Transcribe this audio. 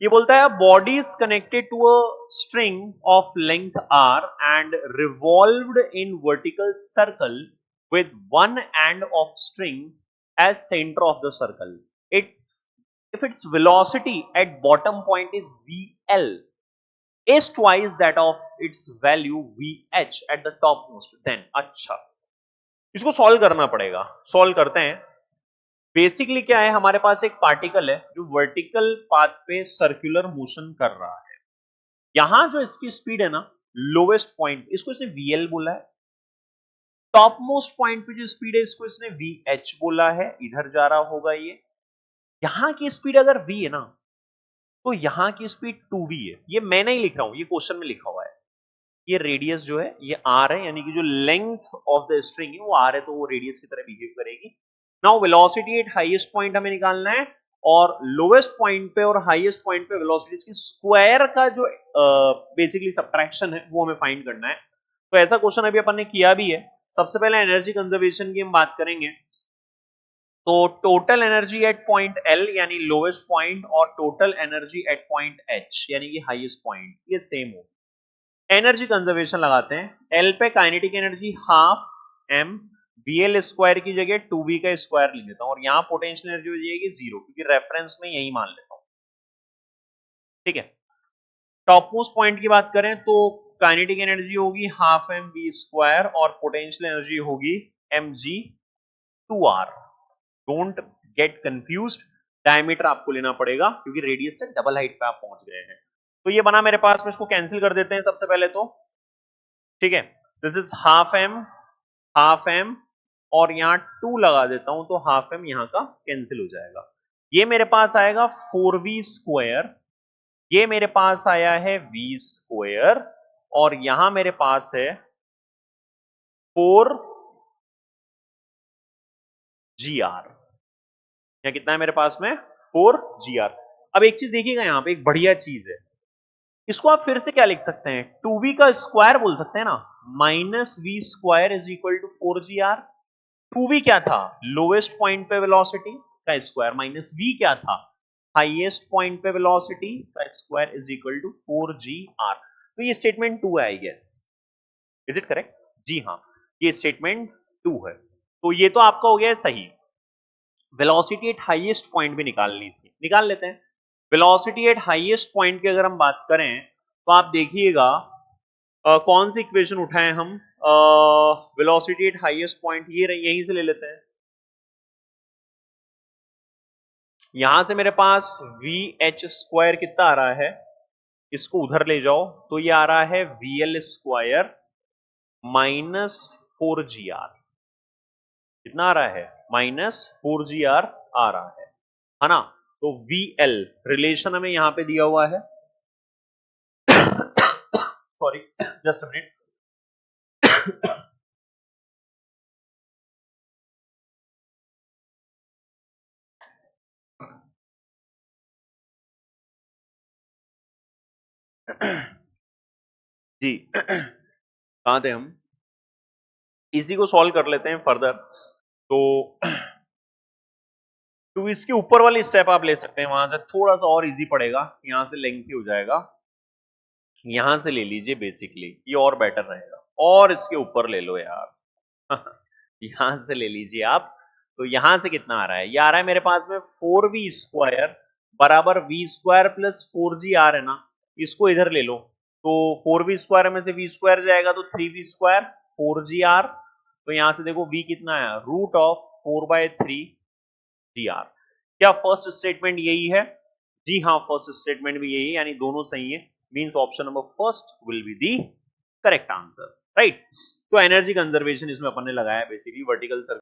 ये बोलता है body is connected to a string of length R and revolved in vertical circle with one end of string as center of the circle. If its velocity at bottom point is VL, is twice that of its value VH at the topmost, then अच्छा इसको solve करना पड़ेगा। Solve करते हैं। Basically क्या है, हमारे पास एक पार्टिकल है जो वर्टिकल पाथ पे सर्कुलर मोशन कर रहा है। यहां जो इसकी स्पीड है ना, लोवेस्ट पॉइंट, इसको इसने VL बोला है। टॉप मोस्ट पॉइंट पे जो स्पीड है इसको इसने VH बोला है, इधर जा रहा होगा ये। यहां की स्पीड अगर V है ना, तो यहां की स्पीड 2V है। ये मैं नहीं लिख रहा हूं, ये क्वेश्चन में लिखा हुआ है। ये रेडियस जो है ये R है, यानी कि जो लेंथ ऑफ द स्ट्रिंग है वो R है, तो वो रेडियस की तरह बिहेव करेगी। Now velocity at highest point हमें निकालना है, और लोवेस्ट पॉइंट पे और हाईएस्ट पॉइंट पे वेलोसिटीज की स्क्वायर का जो बेसिकली सब्ट्रैक्शन है वो हमें फाइंड करना है। तो ऐसा क्वेश्चन अभी अपन ने किया भी है। सबसे पहले एनर्जी कंजर्वेशन की हम बात करेंगे। तो total energy at point L यानी लोवेस्ट पॉइंट, और total energy at point H यानी कि हाईएस्ट पॉइंट, ये सेम हो। एनर्जी कंजर्वेशन लगाते हैं। L पे kinetic energy half m, VL square की जगह 2V का स्क्वायर लिख देता हूं, और यहां पोटेंशियल एनर्जी हो जाएगी 0, क्योंकि रेफरेंस में यही मान लेता हूं। ठीक है। टॉप मोस्ट पॉइंट की बात करें तो काइनेटिक एनर्जी होगी हाफ mv स्क्वायर, और पोटेंशियल एनर्जी होगी mg2r। Don't get confused, diameter आपको लेना पड़ेगा क्योंकि रेडियस से डबल हाइट पे आप पहुंच गए हैं। तो ये बना मेरे पास में, इसको कैंसिल कर देते हैं सबसे पहले तो। ठीक है, दिस इज हाफ एम, और यहां 2 लगा देता हूं, तो हाफ एम यहां का कैंसिल हो जाएगा। ये मेरे पास आएगा 4v स्क्वायर, ये मेरे पास आया है v स्क्वायर, और यहां मेरे पास है 4gr। या कितना है मेरे पास में, 4gr। अब एक चीज देखिएगा, यहां पे एक बढ़िया चीज है, इसको आप फिर से क्या लिख सकते हैं, 2v का स्क्वायर बोल सकते हैं ना, minus V square is equal to 4gr। 2v क्या था, लोवेस्ट पॉइंट पे वेलोसिटी का स्क्वायर, माइनस v क्या था, हाईएस्ट पॉइंट पे वेलोसिटी का square is equal to 4gr। तो ये स्टेटमेंट 2 है, I guess. Is it correct? जी हाँ, ये स्टेटमेंट 2 है। तो ये तो आपका हो गया है सही। वेलोसिटी एट हाईएस्ट पॉइंट भी निकालनी थी, निकाल लेते हैं। वेलोसिटी एट हाईएस्ट पॉइंट की अगर हम बात करें तो आप देखिएगा कौन सी इक्वेशन उठाएं हम। वेलोसिटी एट हाईएस्ट पॉइंट ये यहीं से ले लेते हैं। यहां से मेरे पास VH स्क्वायर कितना आ रहा है, इसको उधर ले जाओ तो ये आ रहा है VL स्क्वायर माइनस 4gr। कितना आ रहा है, माइनस 4gr आ रहा है ना। तो VL रिलेशन हमें यहां पे दिया हुआ है, सॉरी जस्ट अ मिनट। जी कहां थे हम, इसी को सॉल्व कर लेते हैं फर्दर। तो इसके ऊपर वाली स्टेप आप ले सकते हैं, वहां से थोड़ा सा और इजी पड़ेगा, यहां से लेंथी हो जाएगा। यहां से ले लीजिए, बेसिकली ये और बेटर रहेगा, और इसके ऊपर ले लो यार यहां से ले लीजिए आप। तो यहां से कितना आ रहा है, ये आ रहा है मेरे पास में 4v स्क्वायर बराबर v स्क्वायर प्लस 4gr है ना, इसको इधर ले लो। तो 4v स्क्वायर में से v स्क्वायर जाएगा तो 3v स्क्वायर 4gr। तो यहां से देखो v कितना आया, रूट ऑफ 4/3gr। क्या फर्स्ट स्टेटमेंट यही है? जी हाँ, फर्स्ट स्टेटमेंट भी यही है, यानी दोनों सही है। Means option number first will be the correct answer, right. तो एनर्जी कंजर्वेशन इसमें अपन ने लगाया बेसिकली वर्टिकल सर्कल